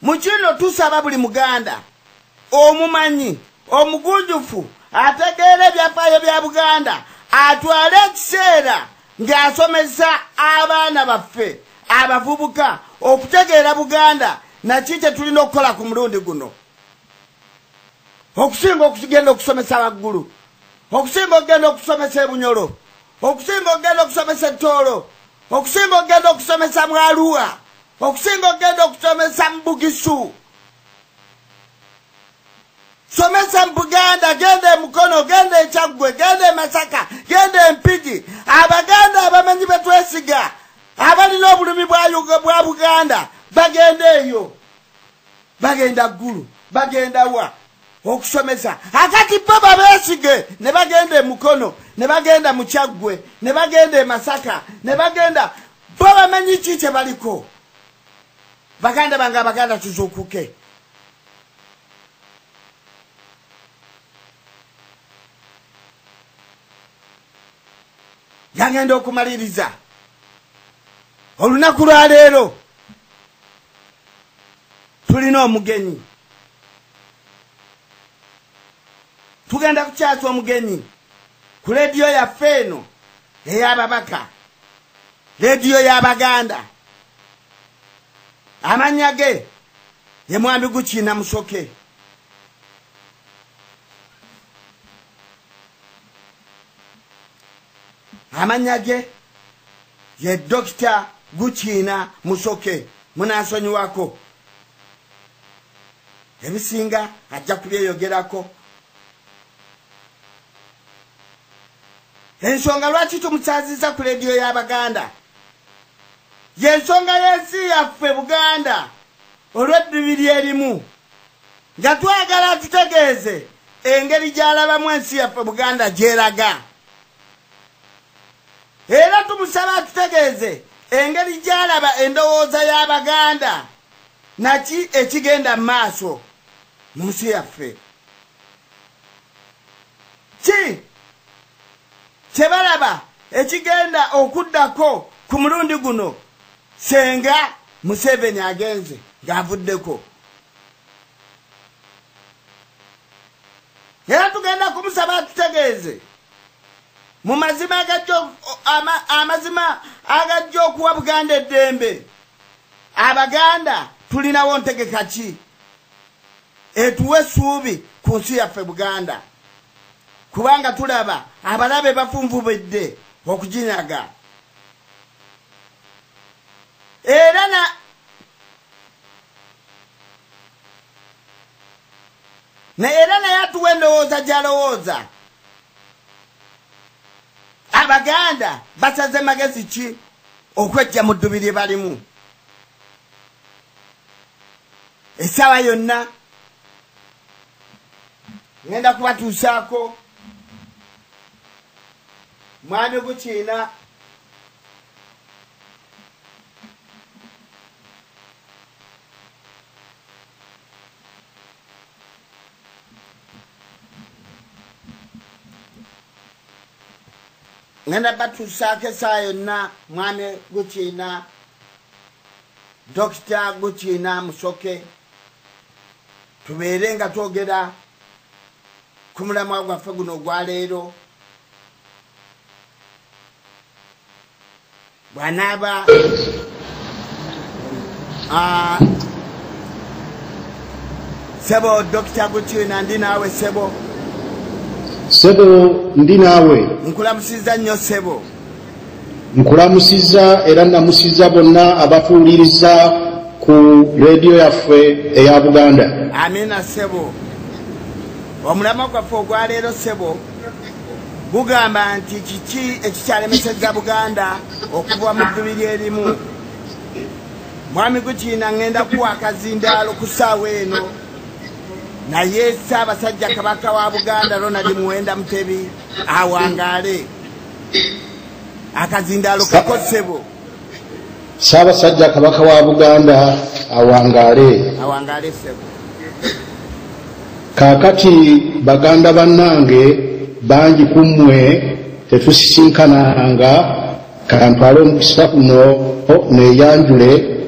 Mukino tusaba buli Muganda omumanyi omugunjufu ategeera ebyafaayo bya Buganda atwale ekiseera ng'asomesa abaana baffe abavubuka okutegeera Buganda naki kye tulina okukola ku mulundi guno. Okusinga okugenda okusomesa waggulu, okusinga okugenda okusomesa Bunyoro, okusinga okugenda okusomesa Tooro, okusinga okugenda okusomesa Mwaluwa, okusinga okugenda okusomesa Bugisu. Somesa Buganda, genda Mukono, genda Kyaggwe, genda Masaka, genda Mpigi. Abaganda abamanyi betwesiga abalina obulumi bwa Buganda bagenda eyo, bagenda ggulu, bagenda wa okusomesa. Akati baba besige ne bagenda Mukono, ne bagenda mu Kyaggwe, ne bagenda Masaka, ne bagenda baba manyi kye baliko. Baganda banga Baganda tuzukuke. Yangenda okumaliriza olunaku lwa leero tulina omugenyi. Tugenda kukyasa omugenyi ku leediyo yaffe eno ey'ababaka, leediyo y'Abaganda. Amannya ge ye mwami Gukiina Musoke. Amannya ge ye Dr. Gukiina Musoke. Munansonyiwako ebisinga ajja kubyeyogerako. Ensonga lwaki tumukyazizza ku leediyo y'Abaganda y'ensonga y'ensi yaffe Buganda olw'Ebbibi Lyerimu, nga twagala tutegeeze engeri gy'alabamu ensi yaffe Buganda gy'eraga. Era tumusaba tutegeeze engeri gy'alaba endowooza y'Abaganda naki ekigenda mu maaso mu nsi yaffe. Ki kye balaba ekigenda okuddako ku mulundi guno senga Museveni agenze ng'avuddeko. Era tugenda kumusaba tutegeeze mu mazima amazima agajja okuwa Buganda eddembe. Abaganda tulinawo ntegeka ki etuwe essuubi ku nsi yaffe Buganda, kubanga tulaba abalabe bafunvubedde okuginyaga. Era naye atuwa endowooza gy'alowooza. Abaganda basaze magezi ki okwejja mu ddubi lye balimu. Essaawa yonna ngenda kubatuusaako mwami Gukiina ngenda batuusaako essaawa yonna mwami Gukiina Dr. Gukiina Musoke, tubeere nga twogera ku mulamwa gwaffe guno ogwa leero. Bw'anaaba sebo Dr. Gukiina ndi naawe sebo. Sebo ndi naawe. Nkulamusizza nnyo sebo. Nkulamusizza era namusizza bonna abafuuliriza ku leediyo yaffe eya Buganda. Amina sebo. Omulamwa gwaffe ogwa leero sebo gugamba nti kiki ekikyalemeseza Buganda okuva mu Ddubi Lyerimu. Mwami Gukiina ngenda kuwa akazindaalo ku ssaawa eno, naye Ssaabasajja Kabaka wa Buganda Ronald Muwenda Mutebi awangaale. Akazindaalo kako sebo. Ssaabasajja Kabaka wa Buganda awangaale. Awangaale sebo. Kaakati Baganda bannange bangi kummwe tetusisinkananga, kantwale omukisa kuno neeyanjule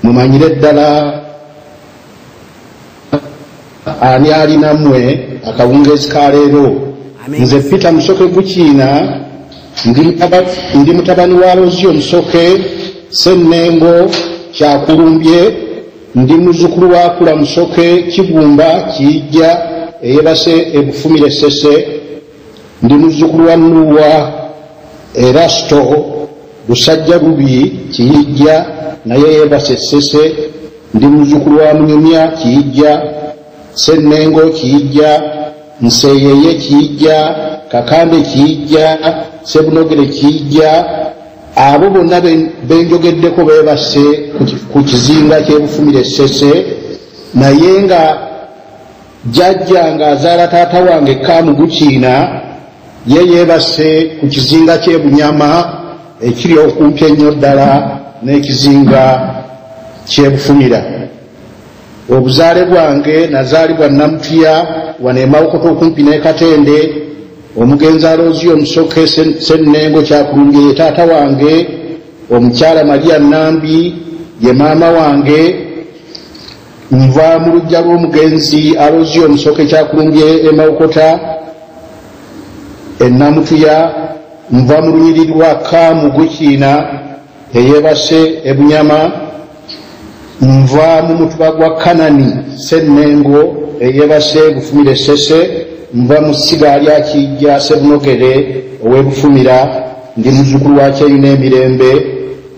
mumanyire ddala ani alinammwe akawungeezi ka leero. Nze Peter Musoke Gukiina ndi mutabani wa Lozio Musoke Sennengo Kyakulumbye, ndi muzzukulu wa Kula Musoke Kigumba Kiyijja eyebase ebufumire Sese, ndi muzzukulu wa Nuwa Erasto Lusajja Lubi Kiyijja naye yebase Sese, ndi muzzukulu wa Munyumya Kiyijja, Sennengo Kiyijja, Nseyeye Kiyijja, Kakande Kiyijja, Sebunogere Kiyijja. Abo bonna benjogeddeko beebase ku kizinga ky'ebufumire Sese, naye nga jjajja nga azaala taata wange Kaamu Gukiina ye yeebase ku kizinga ky'Ebunyama ekiri okumpi ennyo ddala n'ekizinga ky'ebufumira. Obuzaale bwange nazaalibwa Namutya wano e Mawokota okumpi n'e Katende. Omugenzi Lozio Musoke Sennengo Kyakulumbye ye taata wange, omukyala Maria Nambi ye maama wange. Nva mu luggya lw'omugenzi Lozio Musoke Kyakulumbye e Mawokota e Namutya. Nva mu lunyiriri lwa Kaamu Gukiina eyeebase Ebunyama. Nva mu mutuba gwa Kanani Sennengo eyeebase Bufumire Sese. Nva mu ssiga lya Kiyijja Sebunogere ow'ebufumira. Ndi muzzukulu wa Kyeyuna Emirembe,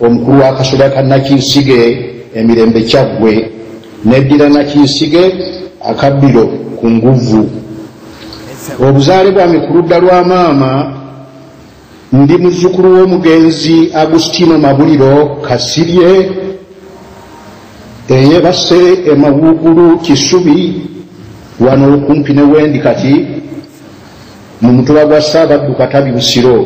omukulu wa Kasoda ka Nakinsige Emirembe Kyaggwe, n'eddira Nakinsige akabbiro ku Nguvu. Obuzaale bwange ku ludda lwa maama ndi muzzukulu w'omugenzi Agustino Mabuliro Kasirye eyebase e Mawugulu Kisubi wano okumpi ne Wendi kati mu mutuba gwa Ssaabaddu Katabi Busiro.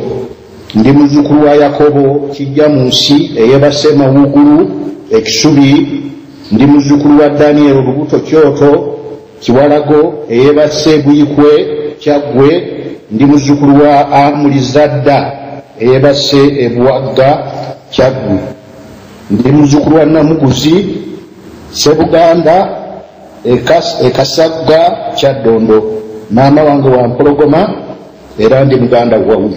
Ndi muzzukulu wa Yakobo Kijja mu nsi eyebase Mawugulu Ekisubi. Ndi muzzukulu wa Daniel Lubuto Kyoto Kiwalago eyebase Buyikwe Kyaggwe. Ndi muzzukulu wa Amuliza eyebase Ebuwagga Kyaggwe. Ndi muzzukulu wa Namuguzi Sebuganda Ekasagga Kyaddondo. Maama wange wa Mpologoma era ndi Buganda wawuno.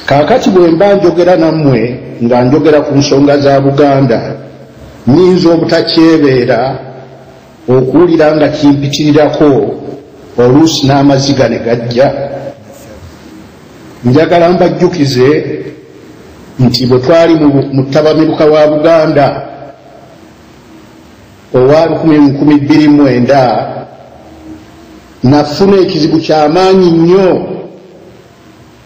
Kaakati bwe mba njogera nammwe nga njogera ku nsonga za Buganda, nnyinza obutakyebeera okuwulira nga kimpitirirako oluusi n'amaziga ne gajja. Njagala mbajjukize nti bwe twali mu ttabamiruka wa Buganda owa 2029 nafuna ekizibu ky'amaanyi nnyo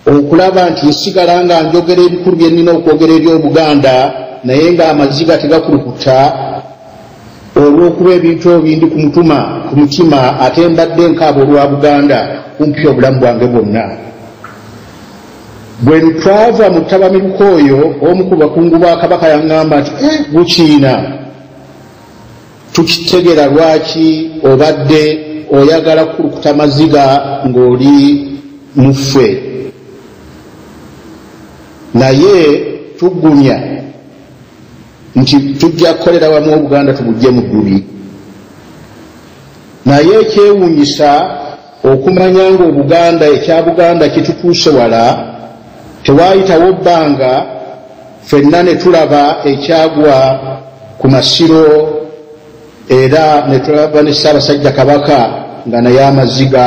okulaba nti nsigala nga njogera ebikulu bye nnina okwogera eri Obuganda naye ng'amaziga tegakulukuta olw'okuba ebintu ebindi ku mutima ate mbadde nkaaba olwa Buganda kumpi obulamu bwange bwonna. Bwe twava mu ttabamiruka oyo omu ku bakungu ba Kabaka yaŋŋamba nti Gukiina tukitegera lwaki obadde oyagala kukulukuta maziga ng'oli muffe, naye tuggumya nti tujja kukolera wamu Obuganda tubugye mu ddubi. Naye ekyewuunyisa okumanya ng'Obuganda ekya Buganda kitutuuse wala, tewaayitawo bbanga ffenna ne tulaba ekyagwa ku Masiro era ne tulaba ne Ssaabasajja Kabaka nga naye amaziga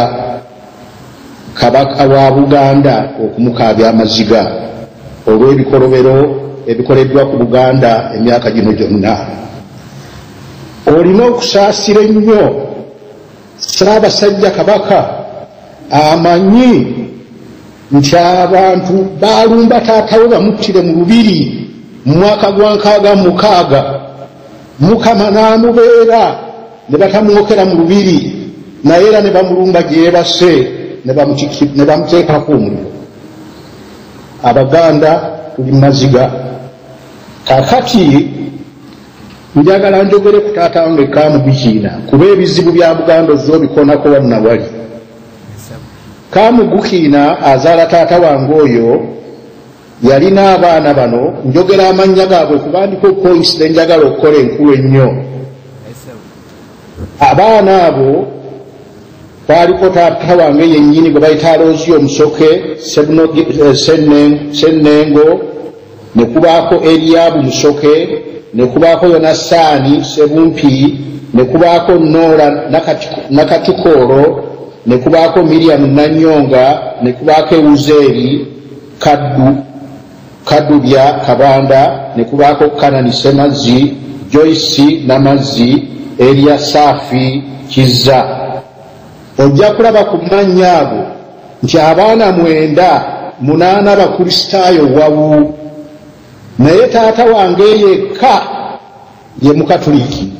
Kabaka wa Buganda okumukaabya amaziga olw'ebikolobero ebikoleddwa ku Buganda emyaka gino gyonna. Olina okusaasira ennyo Ssaabasajja Kabaka amanyi nti abantu baalumba taatawe bamuttire mu Lubiri mu mwaka gwa 66. Mukama n'amubeera ne batamwokera mu Lubiri naye era ne bamulumba gye yeebase ne bamuteekako omuliro. Abaganda tuli maziga. Kaakati njagala njogere ku taata wange Kaamu Gukiina kuba ebizibu bya Buganda ozoobikonako wonna wali. Kaamu Gukiina azaala taata wange oyo yalina abaana bano, njogera amannya gaabwe kuba ndiko points ne njagala okukola enkulu ennyo. Abaana abo kwaliko taata wange yennyini gwe bayita Aloozi Musoke Sennengo, ne kubaako Eryabu Musoke, ne kubaako Yonasaani Sebumpi, ne kubaako Noora Nakatikoolo, ne kubaako Miriam Nanyonga, ne kubaako Ewuzeeri Kadubya Kabanda, ne kubaako Kanani Semazzi, Joyce Namazzi, Elia Safi Kizza. Ojja kulaba ku mannya ago nti abaana 8 bakristaayo wawu, naye taata wange yekka ye Mukatuliki.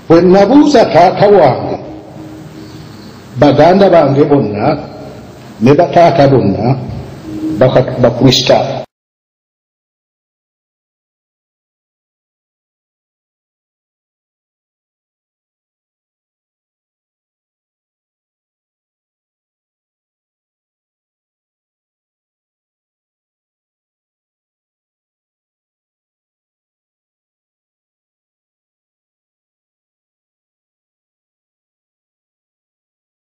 Bwe nabuuza taata wange, baganda bange bonna ne bataata bonna bakristaayo.